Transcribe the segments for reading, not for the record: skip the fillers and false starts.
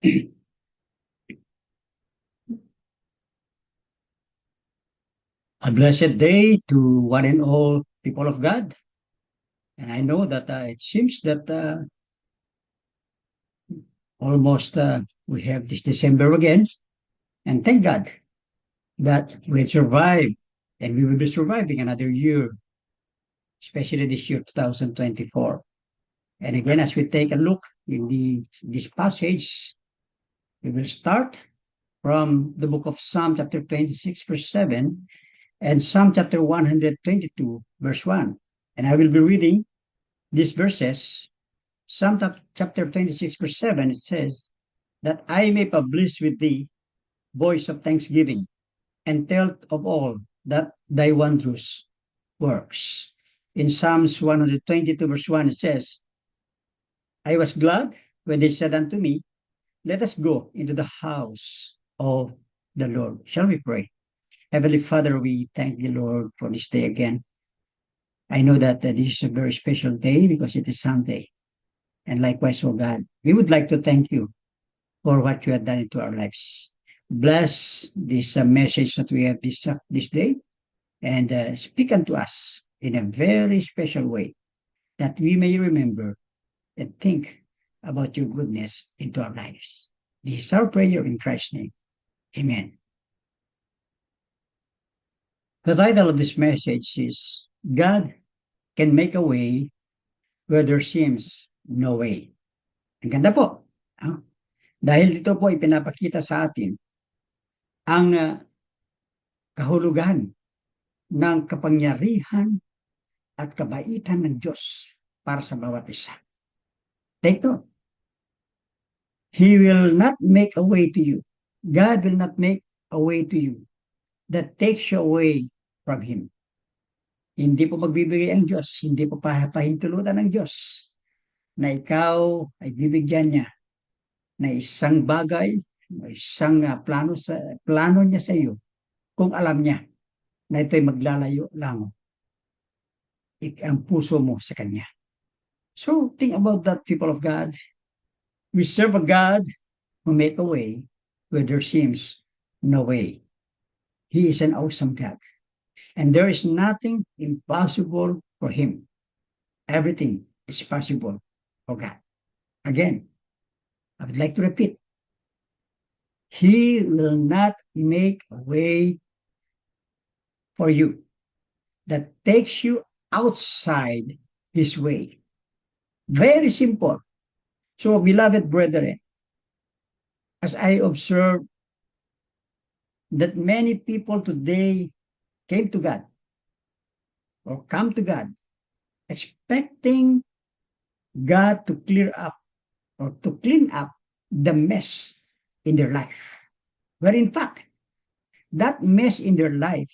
A blessed day to one and all people of God. And I know that it seems that almost we have this December again. And thank God that we survived and we will be surviving another year, especially this year, 2024. And again, as we take a look in this passage, we will start from the book of Psalm chapter 26, verse 7, and Psalm chapter 122, verse 1. And I will be reading these verses. Psalm chapter 26, verse 7, it says, that I may publish with thee voice of thanksgiving, and tell of all that thy wondrous works. In Psalms 122, verse 1, it says, I was glad when they said unto me, let us go into the house of the Lord. Shall we pray? Heavenly Father, we thank you, Lord, for this day again. I know that this is a very special day because it is Sunday. And likewise, oh God, we would like to thank you for what you have done into our lives. Bless this message that we have this day and speak unto us in a very special way that we may remember and think about your goodness into our lives. This is our prayer in Christ's name. Amen. The title of this message is God can make a way where there seems no way. Ang ganda po. Dahil dito po ipinapakita sa atin ang kahulugan ng kapangyarihan at kabaitan ng Diyos para sa bawat isa. Take note. He will not make a way to you. God will not make a way to you that takes you away from Him. Hindi po magbibigay ang Diyos, hindi po pahintulutan ng Diyos na ikaw ay bibigyan niya na isang bagay, isang plano niya sa iyo kung alam niya na ito'y maglalayo lang ang puso mo sa Kanya. So, think about that, people of God. We serve a God who make a way where there seems no way. He is an awesome God. And there is nothing impossible for Him. Everything is possible for God. Again, I would like to repeat. He will not make a way for you that takes you outside His way. Very simple. So, beloved brethren, as I observe that many people today came to God or come to God expecting God to clear up or to clean up the mess in their life. Where in fact, that mess in their life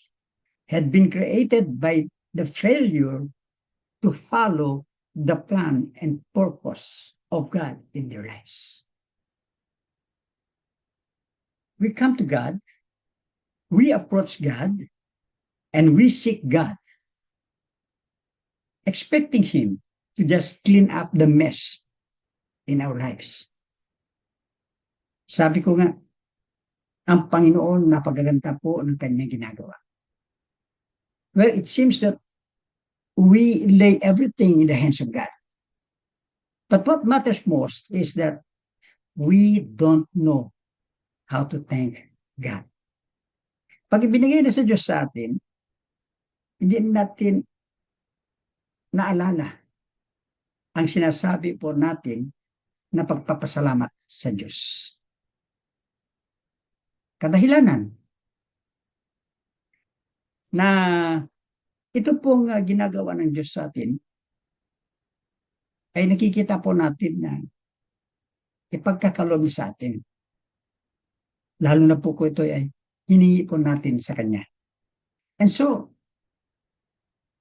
had been created by the failure to follow the plan and purpose of God in their lives. We come to God, we approach God, and we seek God, expecting Him to just clean up the mess in our lives. Sabi ko nga, ang Panginoon napagaganda po ng kanyang ginagawa. Well, it seems that we lay everything in the hands of God. But what matters most is that we don't know how to thank God. Pag ibinigay na sa Diyos sa atin, hindi natin naalala ang sinasabi po natin na pagpapasalamat sa Diyos. Kadahilanan na ito pong ginagawa ng Diyos sa atin ay nakikita po natin na ipagkakaloob sa atin. Lalo na po ko ito ay hiningi po natin sa Kanya. And so,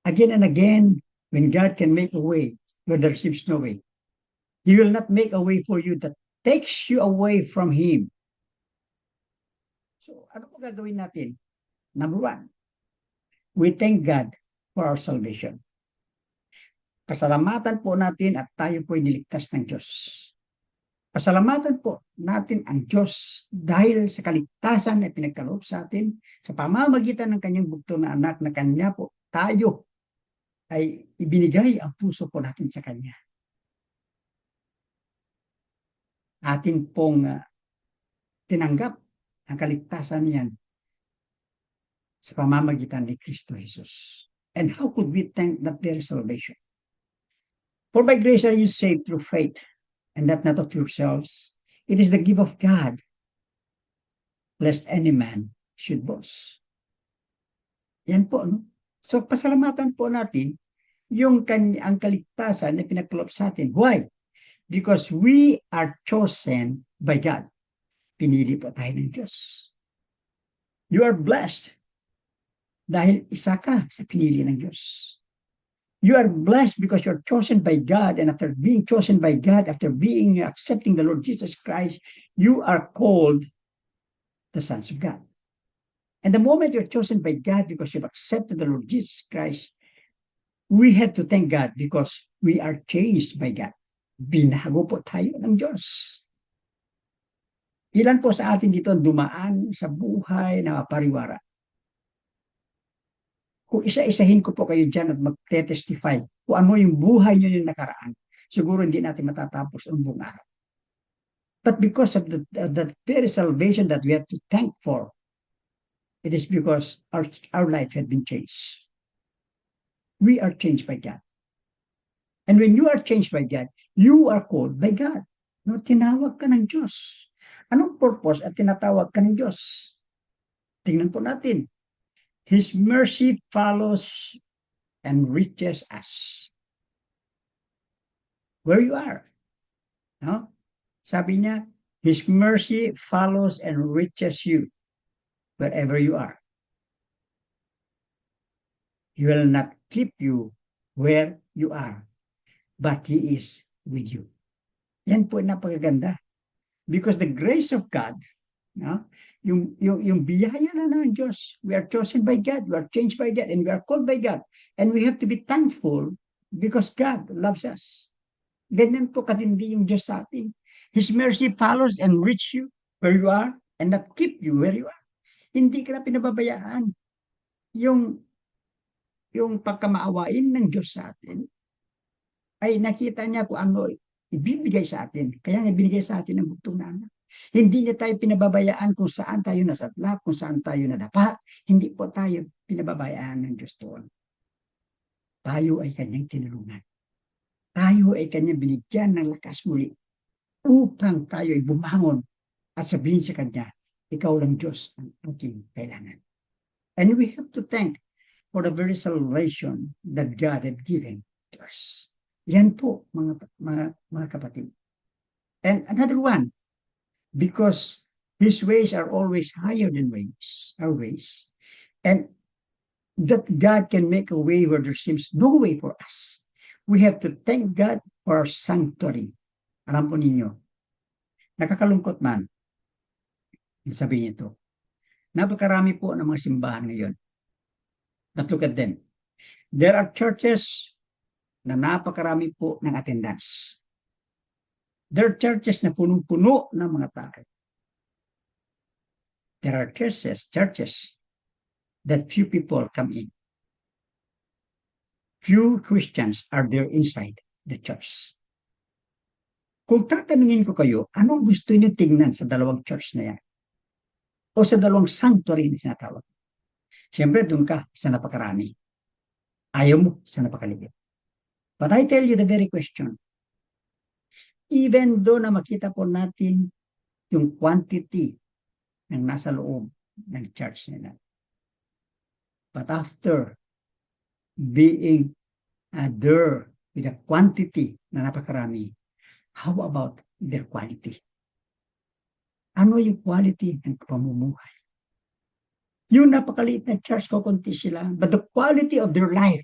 again and again, when God can make a way where there seems no way, He will not make a way for you that takes you away from Him. So, ano po gagawin natin? Number one, we thank God for our salvation. Pasalamatan po natin at tayo po ay niligtas ng Diyos. Pasalamatan po natin ang Diyos dahil sa kaligtasan na pinagkaloob sa atin sa pamamagitan ng kanyang bugtong na anak na kanya po tayo ay ibinigay ang puso po natin sa kanya. Atin pong tinanggap ang kaligtasan niyan sa pamamagitan ni Kristo Jesus. And how could we thank that very salvation? For by grace are you saved through faith, and that not of yourselves. It is the gift of God, lest any man should boast. Yan po, no? So, pasalamatan po natin yung ang kaligtasan na pinagkaloob sa atin. Why? Because we are chosen by God. Pinili po tayo ng Diyos. You are blessed dahil isa ka sa pinili ng Diyos. You are blessed because you're chosen by God, and after being chosen by God, after accepting the Lord Jesus Christ, you are called the sons of God. And the moment you're chosen by God because you've accepted the Lord Jesus Christ, we have to thank God because we are changed by God. Binago po tayo ng Diyos. Ilan po sa atin dito dumaan sa buhay na pariwara? Kung isa-isahin ko po kayo dyan at mag-testify kung ano yung buhay nyo yung nakaraan, siguro hindi natin matatapos ang buong araw. But because of the very salvation that we have to thank for, it is because our life had been changed. We are changed by God. And when you are changed by God, you are called by God. No, tinawag ka ng Diyos. Anong purpose at tinatawag ka ng Diyos? Tingnan po natin. His mercy follows and reaches us where you are. No? Sabi niya, His mercy follows and reaches you wherever you are. He will not keep you where you are, but He is with you. Yan po napakaganda. Because the grace of God, no? Yung biyaya na ng Diyos, we are chosen by God, we are changed by God, and we are called by God. And we have to be thankful because God loves us. Ganyan po katindi yung Diyos sa atin. His mercy follows and reach you where you are and not keep you where you are. Hindi ka na pinababayaan. Yung pagkamaawain ng Diyos sa atin, ay nakita niya kung ano ibibigay sa atin. Kaya nga binigay sa atin ang bugtong na anak. Hindi niya tayo pinababayaan kung saan tayo nasadlak, kung saan tayo nadapa. Hindi po tayo pinababayaan ng Diyos doon. Tayo ay kanyang tinulungan. Tayo ay kanyang binigyan ng lakas muli upang tayo ay bumangon at sabihin sa kanya, ikaw lang Diyos ang aking kailangan. And we have to thank for the very salvation that God had given to us. Yan po, mga kapatid. And another one, because His ways are always higher than our ways. And that God can make a way where there seems no way for us. We have to thank God for our sanctuary. Alam po ninyo, nakakalungkot man, sabihin ito, napakarami po ng mga simbahan ngayon. But look at them. There are churches na napakarami po ng attendance. There are churches na punong-puno ng mga tao. There are churches that few people come in. Few Christians are there inside the church. Kung tatanungin ko kayo, anong gusto niyo tingnan sa dalawang church na yan? O sa dalawang sanctuary na sinatawag? Siyempre, doon ka sa napakarami. Ayaw mo sa napakaliit. But I tell you the very question. Even though na makita po natin yung quantity ng nasa loob ng church nila. But after being there with a quantity na napakarami, how about their quality? Ano yung quality ng pamumuhay? Yung napakaliit na church, kukunti sila, but the quality of their life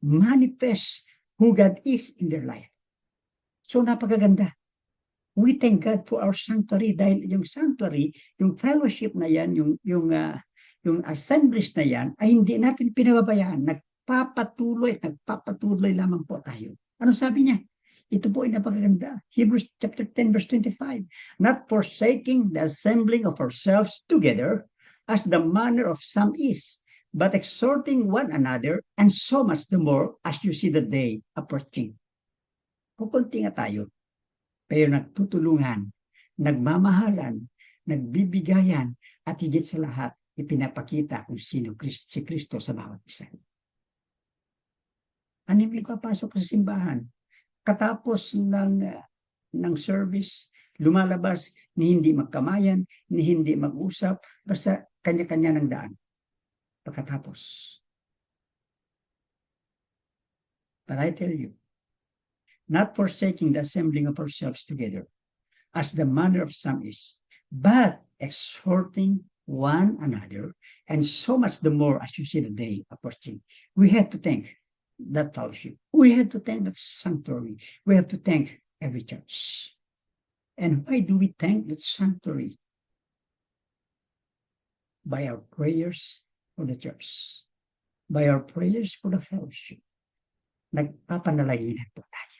manifest who God is in their life. So napakaganda. We thank God for our sanctuary dahil yung sanctuary, yung fellowship na yan, yung assemblies na yan, ay hindi natin pinababayaan. Nagpapatuloy lamang po tayo. Ano sabi niya? Ito po ay napakaganda. Hebrews chapter 10 verse 25. Not forsaking the assembling of ourselves together as the manner of some is, but exhorting one another, and so much the more as you see the day approaching. Kukunti nga tayo, pero nagtutulungan, nagmamahalan, nagbibigayan, at higit sa lahat, ipinapakita kung sino si Kristo sa bawat isa. Ano yung papasok sa simbahan? Katapos ng service, lumalabas, ni hindi magkamayan, ni hindi mag-usap, basta kanya-kanya ng daan. Pagkatapos. But I tell you, not forsaking the assembling of ourselves together, as the manner of some is, but exhorting one another, and so much the more as you see the day approaching. We have to thank that fellowship. We have to thank that sanctuary. We have to thank every church. And why do we thank that sanctuary? By our prayers for the church. By our prayers for the fellowship. Nagpapanalaginan po tayo.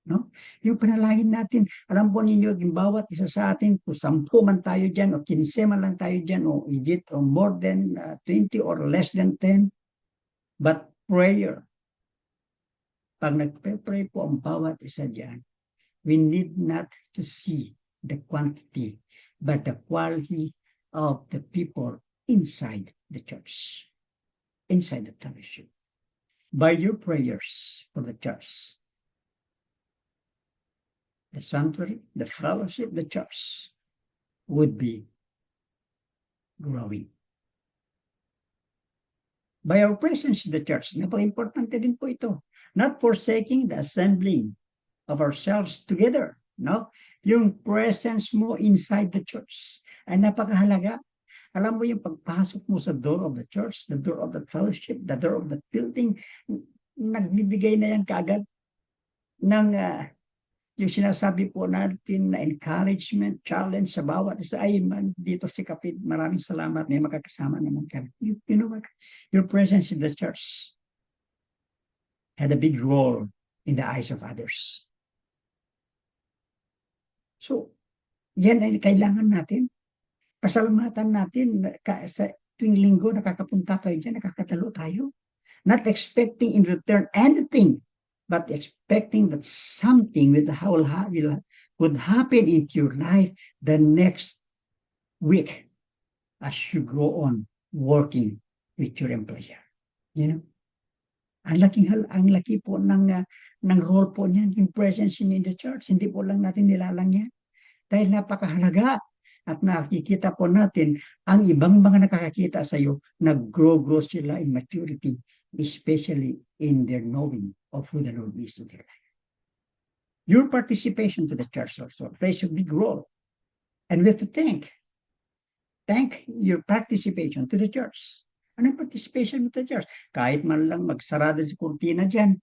No? Yung panalangin natin, alam po ninyo, yung bawat isa sa atin, kung 10 man tayo dyan, o 15 man lang tayo dyan, o higit, o more than 20, or less than 10, but prayer. Pag nagpe-pray po ang bawat isa dyan, we need not to see the quantity, but the quality of the people inside the church, inside the fellowship. By your prayers for the church, the sanctuary, the fellowship, the church would be growing. By our presence in the church, napaka-importante din po ito. Not forsaking the assembling of ourselves together. No? Yung presence mo inside the church ay napakahalaga. Alam mo yung pagpasok mo sa door of the church, the door of the fellowship, the door of the building, nagbibigay na yan kaagad ng yung sinasabi po natin na encouragement, challenge sa bawat isa. Ay, dito si Kapit, maraming salamat, may makakasama naman kami. You know what? Your presence in the church had a big role in the eyes of others. So, yan ay kailangan natin. Pasalamatan natin sa tuwing linggo, nakakapunta tayo dyan, nakakatalo tayo. Not expecting in return anything, but expecting that something would happen into your life the next week as you go on working with your employer. You know? Ang laki po ng role po niyan, yung presence in the church. Hindi po lang natin nilalang yan. Dahil napakahalaga. At nakikita po natin, ang ibang mga nakakakita sa iyo, nag-grow sila in maturity, especially in their knowing of who the Lord is in their life. Your participation to the church also plays a big role. And we have to thank your participation to the church. Anong participation to the church? Kahit man lang magsarado sa kurtina dyan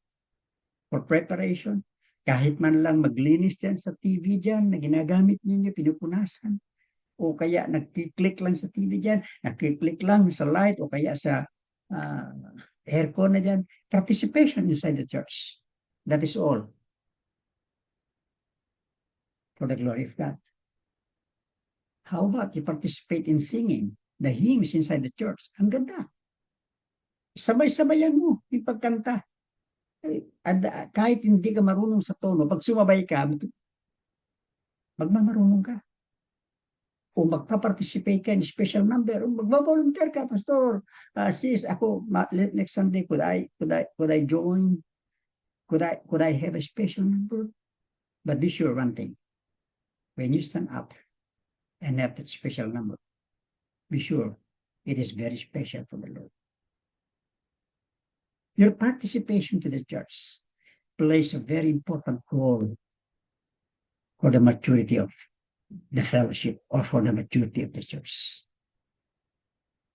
for preparation, kahit man lang maglinis dyan sa TV dyan na ginagamit ninyo, pinupunasan, o kaya nagkiklik lang sa TV dyan, nagkiklik lang sa light, o kaya sa aircon na dyan. Participation inside the church. That is all. For the glory of God. How about you participate in singing the hymns inside the church? Ang ganda. Sabay-sabayan mo yung pagkanta. Kahit hindi ka marunong sa tono, pag sumabay ka, magmamarunong ka. O magpa-participate ka in special number, o magba-volunteer ka, Pastor. Sis, ako, next Sunday, could I join? Could I have a special number? But be sure one thing. When you stand up and have that special number, be sure it is very special for the Lord. Your participation to the church plays a very important role for the maturity of the fellowship or for the maturity of the church.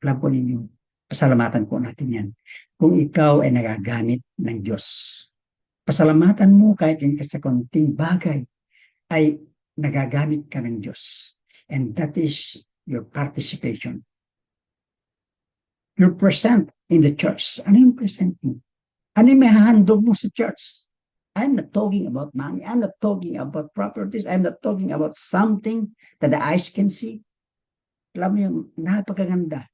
Alam po ninyo, pasalamatan po natin yan. Kung ikaw ay nagagamit ng Diyos, pasalamatan mo kahit sa konting bagay ay nagagamit ka ng Diyos. And that is your participation. You're present in the church. Ano yung present mo? Ano yung mahahandog mo sa church? I'm not talking about money. I'm not talking about properties. I'm not talking about something that the eyes can see. Alam mo yung napakaganda.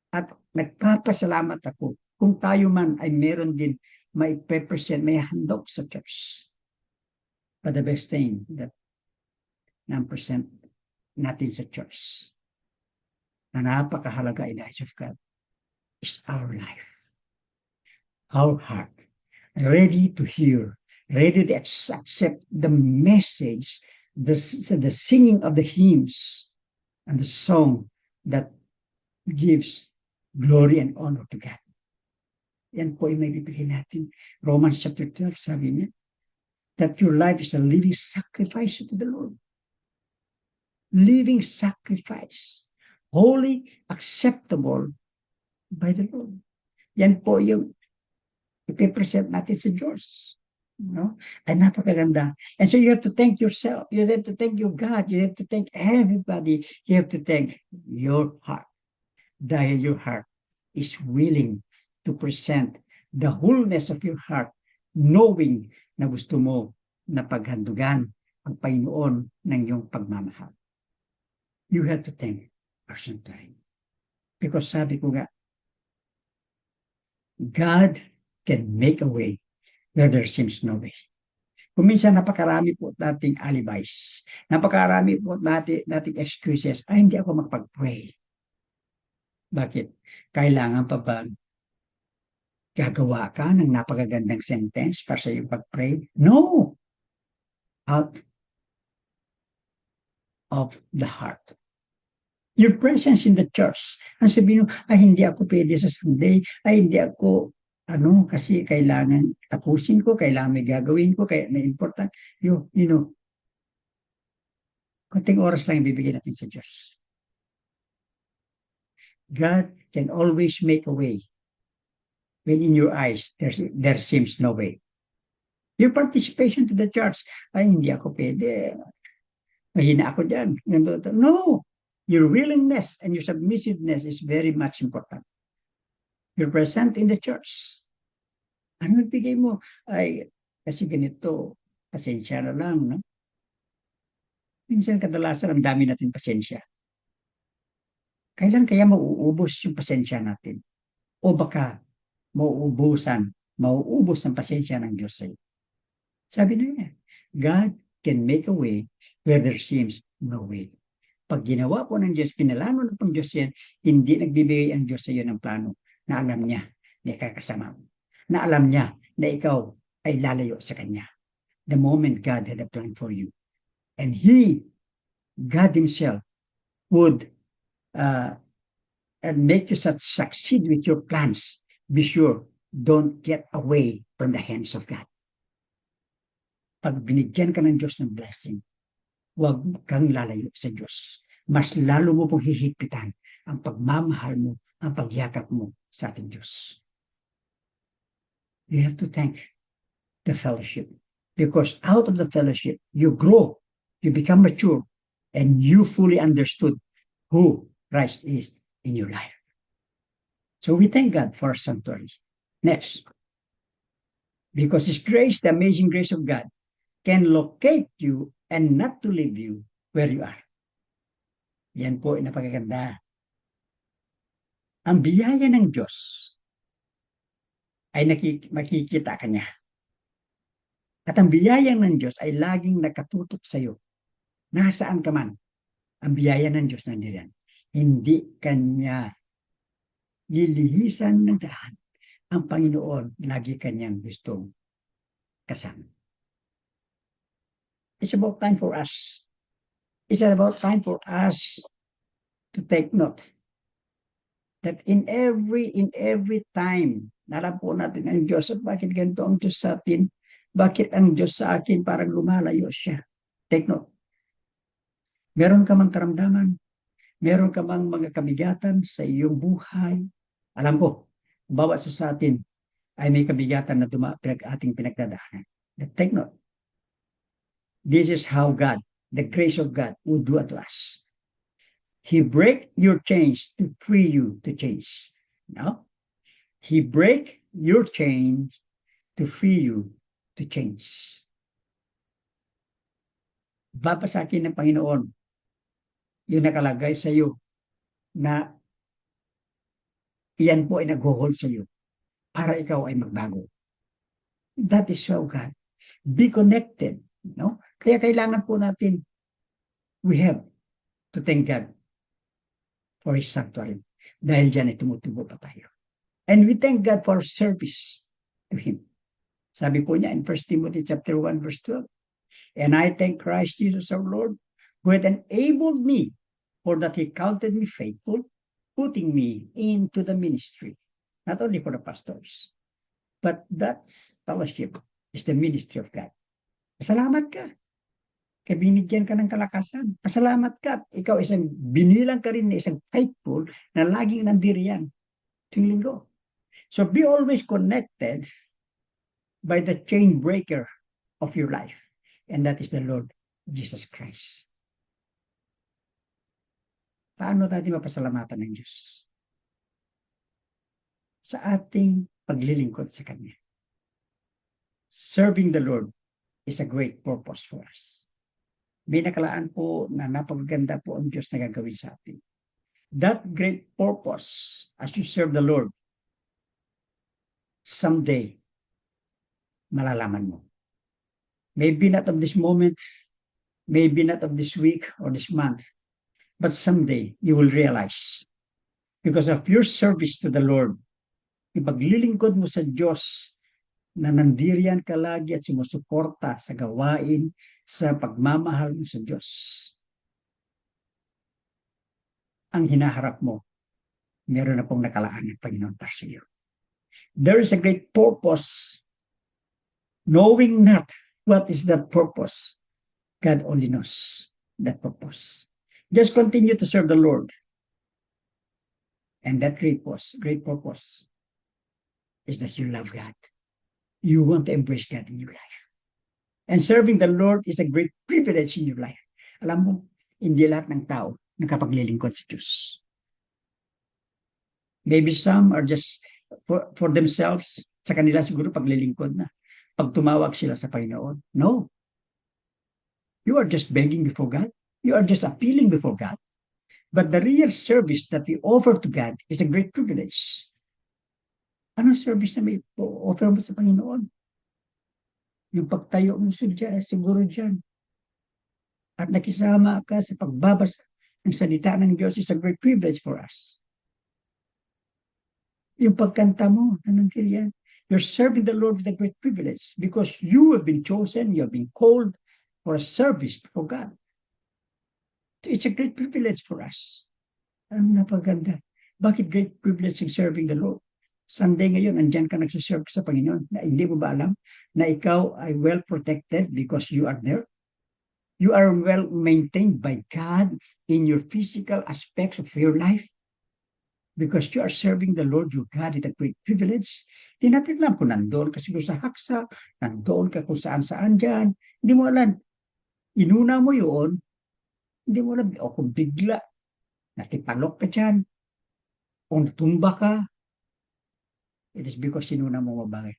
At nagpapasalamat ako kung tayo man ay meron din may present, may handog sa church. But the best thing that present natin sa church na napakahalaga in the eyes of God is our life. Our heart, ready to hear, ready to accept the message, the singing of the hymns and the song that gives glory and honor to God. Yan po ay may bibigyan natin. Romans chapter 12, sabi niya, that your life is a living sacrifice to the Lord. Living sacrifice. Holy, acceptable by the Lord. Yan po yung ipipresent natin sa Diyos. No? Ay napakaganda. And so you have to thank yourself. You have to thank your God. You have to thank everybody. You have to thank your heart. Dahil your heart is willing to present the wholeness of your heart, knowing na gusto mo na paghandugan ang Panginoon ng iyong pagmamahal. You have to thank our Sanctuary. Because sabi ko nga, God can make a way where there seems no way. Kung minsan napakarami po nating alibis, napakarami po nating excuses, ay hindi ako magpag-pray. Bakit? Kailangan pa ba gagawa ka ng napakagandang sentence para sa iyong pag-pray? No! Out of the heart. Your presence in the church. Ang sabihin mo, ay hindi ako pwede sa Sunday, ay hindi ako, kasi kailangan tapusin ko, kailangan may gagawin ko, kaya may important. You know, konting oras lang ibibigay natin sa Diyos. God can always make a way when in your eyes there seems no way. Your participation to the church, ay hindi ako pwede. Mahina ako dyan. No! Your willingness and your submissiveness is very much important. You're present in the church. Ano nagbigay mo? Ay, kasi ganito, pasensya na lang, no? Minsan kadalasan ang dami natin pasensya. Kailan kaya mauubos yung pasensya natin? O baka mauubos ang pasensya ng Diyos sa'yo. Sabi na niya, God can make a way where there seems no way. Pag ginawa po ng Diyos, pinalano ng Diyos yan, hindi nagbibigay ang Diyos sa iyo ng plano na alam niya na ikakasama mo. Na alam niya na ikaw ay lalayo sa Kanya. The moment God had a plan for you. And God Himself, would and make you succeed with your plans. Be sure, don't get away from the hands of God. Pag binigyan ka ng Diyos ng blessing, huwag kang lalayo sa Diyos. Mas lalo mo pong hihigpitan ang pagmamahal mo, ang pagyakap mo sa ating Diyos. You have to thank the fellowship. Because out of the fellowship, you grow, you become mature, and you fully understood who Christ is in your life. So we thank God for our sanctuary. Next. Because His grace, the amazing grace of God, can locate you and not to leave you where you are. Yan po ay napakaganda. Ang biyaya ng Diyos ay makikita ka niya. At ang biyaya ng Diyos ay laging nakatutok sa iyo. Nasaan ka man, ang biyaya ng Diyos nandiyan. Hindi kanya lilihisan ng daan. Ang Panginoon, lagi kanyang gustong kasama. It's about time for us. It's about time for us to take note that in every time, alam po natin ang Diyos, bakit ganito ang Diyos sa atin? Bakit ang Diyos sa akin parang lumalayo siya? Take note. Meron ka mang karamdaman, meron ka mang mga kabigatan sa iyong buhay. Alam ko, bawat sa atin ay may kabigatan na ating pinagdadaanan. Take note. This is how God, the grace of God, would do unto us. He break your chains to free you to change. No? He break your chains to free you to change. Babasakin ng Panginoon yung nakalagay sa iyo na iyan po ay nag-hold sa iyo para ikaw ay magbago. That is how God. Be connected. No? Kaya kailangan po natin, we have to thank God for His sanctuary. Dahil dyan ay tumutubo pa tayo. And we thank God for service to Him. Sabi po niya in 1 Timothy chapter 1 verse 12, and I thank Christ Jesus our Lord, who had enabled me, for that He counted me faithful, putting me into the ministry. Not only for the pastors, but that's fellowship is the ministry of God. Pasalamat ka. Kaya binigyan ka ng kalakasan. Pasalamat ka. Ikaw isang binilang ka rin na isang faithful na laging nandiriyan tuwing linggo. So be always connected by the chain breaker of your life. And that is the Lord Jesus Christ. Paano natin mapasalamatan ng Diyos? Sa ating paglilingkod sa Kanya. Serving the Lord is a great purpose for us. May nakalaan po na napakaganda po ang Diyos na gagawin sa atin. That great purpose as you serve the Lord, someday, malalaman mo. Maybe not of this moment, maybe not of this week or this month, but someday you will realize because of your service to the Lord, yung paglilingkod mo sa Diyos, na nandiriyan ka lagi at sumusuporta sa gawain, sa pagmamahal mo sa Diyos. Ang hinaharap mo, meron na pong nakalaan ng Panginoon para sa iyo. There is a great purpose, knowing not what is that purpose. God only knows that purpose. Just continue to serve the Lord. And that great purpose is that you love God. You want to embrace God in your life. And serving the Lord is a great privilege in your life. Alam mo, hindi lahat ng tao nakapaglilingkod sa Diyos. Maybe some are just for themselves, sa kanila siguro paglilingkod na. Pag tumawag sila sa Panginoon. No. You are just begging before God. You are just appealing before God. But the real service that we offer to God is a great privilege. Anong service na may offer mo sa Panginoon? Yung pagtayo mo siguro dyan. At nakisama ka sa pagbabasa ng salita ng Diyos is a great privilege for us. Yung pagkanta mo, nanantil yan. You're serving the Lord with a great privilege because you have been chosen, you have been called for a service for God. It's a great privilege for us. Ang napaganda. Bakit great privilege in serving the Lord? Sunday ngayon, andyan ka nagsiserve sa Panginoon. Na hindi mo ba alam na ikaw ay well protected because you are there? You are well maintained by God in your physical aspects of your life. Because you are serving the Lord your God with a great privilege. Hindi natin alam kung nandoon ka siguro sa haksa, nandoon ka kung saan-saan dyan. Hindi mo alam. Inuna mo yun, hindi mo alam, o kung bigla, natipalok ka dyan, o natumba ka, it is because sinuna mo mabangay.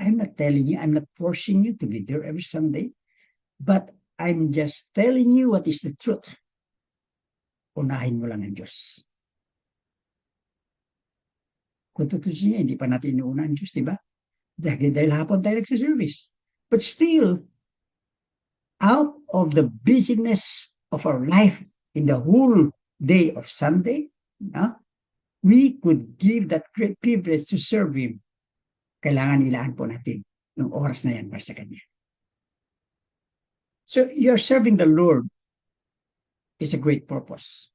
I'm not telling you, I'm not forcing you to be there every Sunday, but I'm just telling you what is the truth. Unahin mo lang ang Diyos. Kung tutusin niya, hindi pa natin inuuna ang Diyos, di ba? Dahil hapon tayo nagsiservice. But still, out of the busyness of our life in the whole day of Sunday, we could give that great privilege to serve Him. Kailangan ilaan po natin yung oras na yan para sa Kanya. So, you're serving the Lord is a great purpose.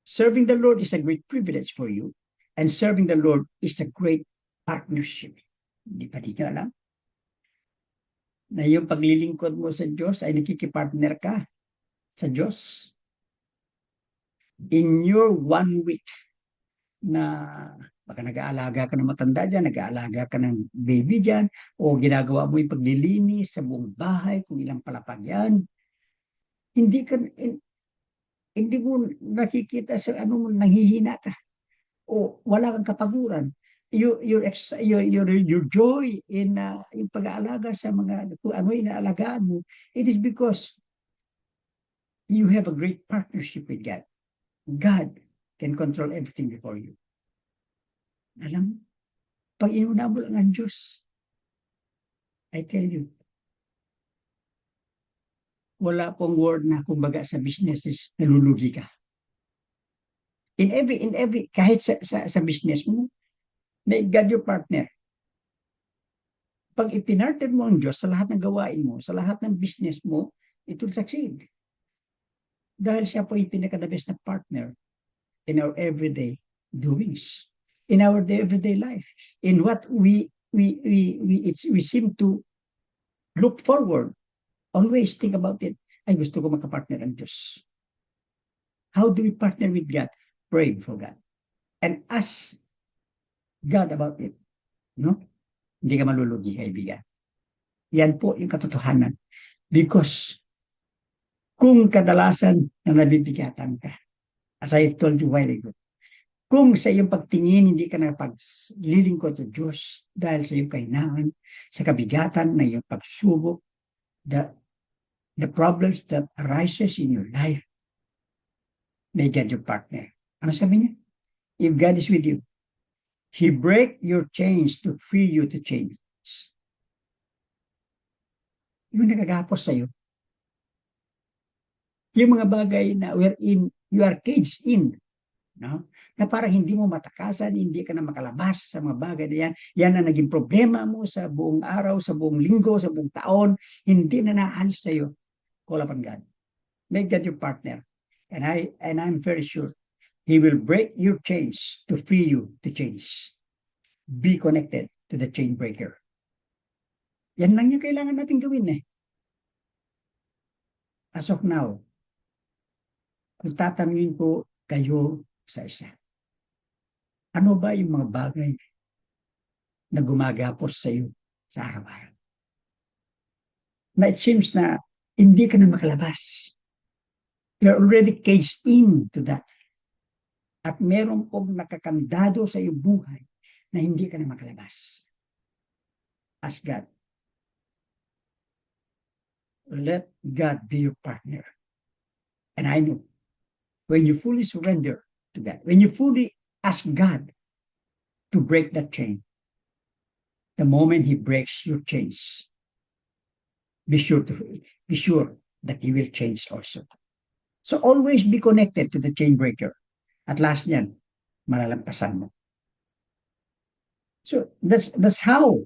Serving the Lord is a great privilege for you, and serving the Lord is a great partnership. Hindi pa nyo alam? Na yung paglilingkod mo sa Diyos ay nakikipartner ka sa Diyos. In your 1 week na baka nag-aalaga ka ng matanda dyan, nag-aalaga ka ng baby dyan, o ginagawa mo yung paglilinis sa buong bahay, kung ilang palapag yan, hindi mo nakikita sa ano mo, nanghihina ka, o wala kang kapaguran. your joy in yung pag-aalaga sa mga kung ano inaalagaan mo, it is because you have a great partnership with God. God can control everything before you. Alam mo, pag inuna mo lang ang Diyos, I tell you, wala pong word na kumbaga sa businesses, nalulugi ka. In every, kahit sa business mo, may God your partner. Pag ipinartner mo ang Diyos sa lahat ng gawain mo, sa lahat ng business mo, it will succeed. Dahil siya po yung pinaka-the best na partner in our everyday doings, in our everyday life, in what we seem to look forward. Always think about it. Ay, gusto ko makapartner ang Diyos. How do we partner with God? Pray for God. And ask God about it. No? Hindi ka malulugi, kaibigan. Yan po yung katotohanan. Because kung kadalasan na nabibigatan ka, as I told you a while ago, kung sa iyong pagtingin hindi ka napaglilingkod sa Diyos dahil sa iyong kahinaan, sa kabigatan na iyong pagsubok, the problems that arises in your life, may God your partner. Ano sabi niya? If God is with you, He break your chains to free you to change. Yung nagagapos sa'yo, yung mga bagay na wherein you are caged in, no? Na parang hindi mo matakasan, hindi ka na makalabas sa mga bagay na yan. Yan ang naging problema mo sa buong araw, sa buong linggo, sa buong taon. Hindi na naalis sa'yo. Call upon God. Make God your partner. And I'm very sure He will break your chains to free you to change. Be connected to the chain breaker. Yan lang yung kailangan natin gawin eh. As of now, kung tatanungin ko kayo sa isa, ano ba yung mga bagay na gumagapos sa iyo sa araw-araw? Na it seems na hindi ka na makalabas. You're already caged into that. At meron pong nakakandado sa iyong buhay na hindi ka na makalabas. Ask God. Let God be your partner. And I know, when you fully surrender to God, when you fully ask God to break that chain, the moment He breaks your chains, be sure that He will change also. So always be connected to the chain breaker. At last niyan, malalampasan mo. So that's how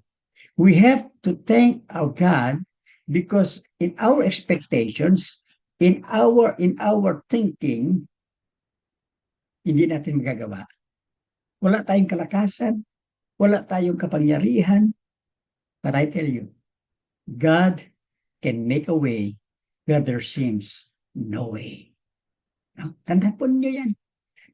we have to thank our God, because in our expectations, in our thinking, hindi natin magagawa. Wala tayong kalakasan, wala tayong kapangyarihan. But I tell you, God can make a way where there seems no way. No? Tandaan po ninyo yan.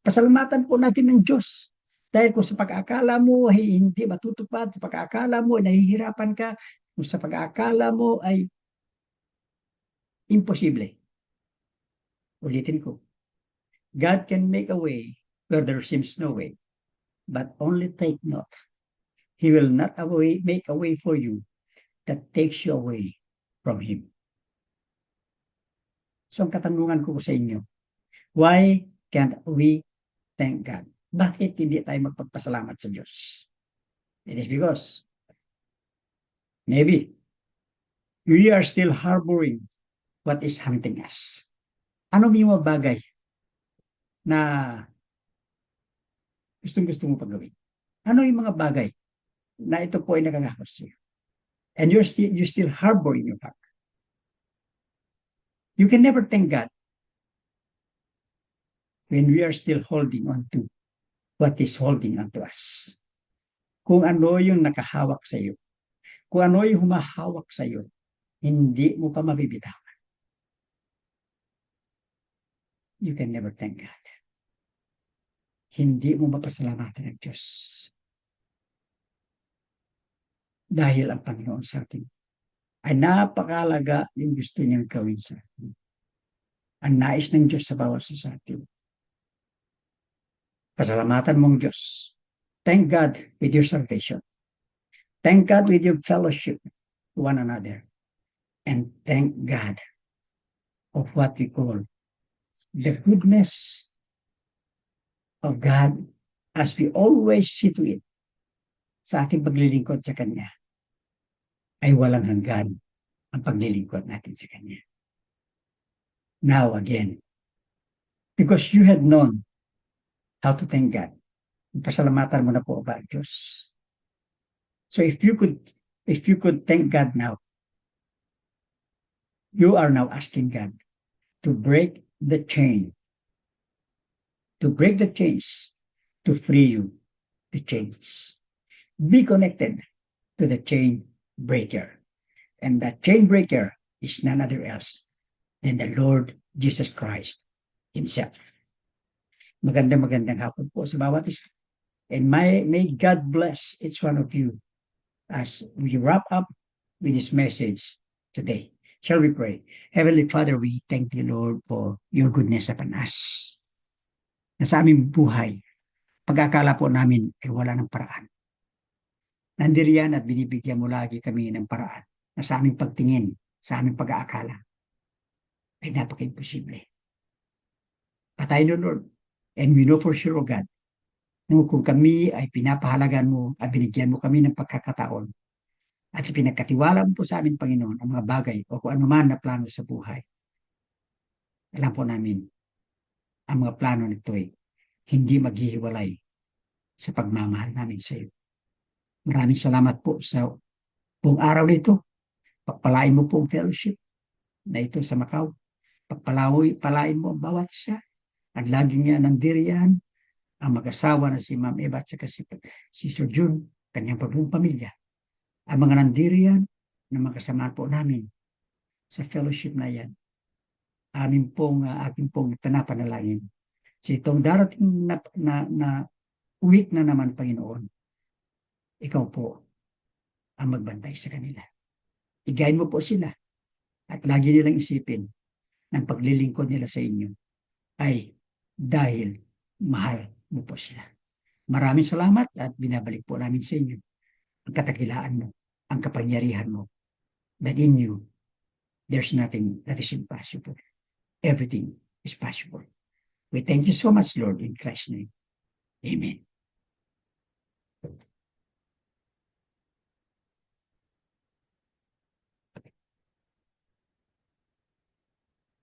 Pasalamatan po natin ng Diyos. Dahil kung sa pag-aakala mo ay hindi matutupad, sa pag-aakala mo ay nahihirapan ka, kung sa pag-aakala mo ay imposible. Ulitin ko. God can make a way where there seems no way. But only take note. He will not make a way for you that takes you away from Him. So ang katanungan ko sa inyo, why can't we thank God? Bakit hindi tayo magpagpasalamat sa Diyos? It is because maybe we are still harboring what is hunting us. Ano yung mga bagay na gustong-gusto mo pagawin? Ano yung mga bagay na ito po ay nakangakos sa'yo? And you still harbor in your heart. You can never thank God when we are still holding on to what is holding on to us. Kung ano yung nakahawak sa iyo, kung ano yung humahawak sa iyo, hindi mo pa mabibitawan. You can never thank God. Hindi mo mapasalamatan ng Diyos. Dahil ang Panginoon sa atin ay napakalaga yung gusto niyang gawin sa atin. Ang nais ng Diyos sa bawat sa atin. Pasalamatan mong Diyos Thank God with your salvation. Thank God with your fellowship to one another. And thank God of what we call the goodness of God as we always see to it sa ating paglilingkod sa Kanya ay walang hanggan ang paglilingkod natin sa Kanya. Now again, because you had known how to thank God, pasalamatan mo na po ba ang Diyos? So if you could thank God now, you are now asking God to break the chain, to free you to change. Be connected to the chain breaker. And that chain breaker is none other else than the Lord Jesus Christ Himself. Magandang hapon po sa bawat isa. And may God bless each one of you as we wrap up with this message today. Shall we pray? Heavenly Father, we thank you, Lord, for your goodness upon us. Na sa aming buhay, pag-akala po namin ay wala ng paraan. Nandiriyan at binibigyan mo lagi kami ng paraan na sa aming pagtingin, sa aming pag-aakala, ay napaka-imposible. Patay no, Lord. And we know for sure, O God, na kung kami ay pinapahalagan mo at binigyan mo kami ng pagkakataon at pinagkatiwala mo po sa amin, Panginoon, ang mga bagay o kung anuman na plano sa buhay, alam po namin, ang mga plano nito ay hindi maghihiwalay sa pagmamahal namin sa iyo. Maraming salamat po sa buong araw nito. Pagpalain mo po ang fellowship na ito sa Macau. Palain mo ang bawat isa. At laging nga nandiriyan ang mag-asawa na si Ma'am Eva at saka si Sir June, kanyang pagbuong pamilya. Ang mga nandiriyan na magkasama po namin sa fellowship na yan. Aking pong panapanalangin. Sa itong darating na week na naman, Panginoon, ikaw po ang magbantay sa kanila. Igayin mo po sila at lagi nilang isipin ng paglilingkod nila sa inyo ay dahil mahal mo po sila. Maraming salamat at binabalik po namin sa inyo ang katakilaan mo, ang kapangyarihan mo, that in you, there's nothing that is impossible. Everything is possible. We thank you so much, Lord, in Christ's name. Amen.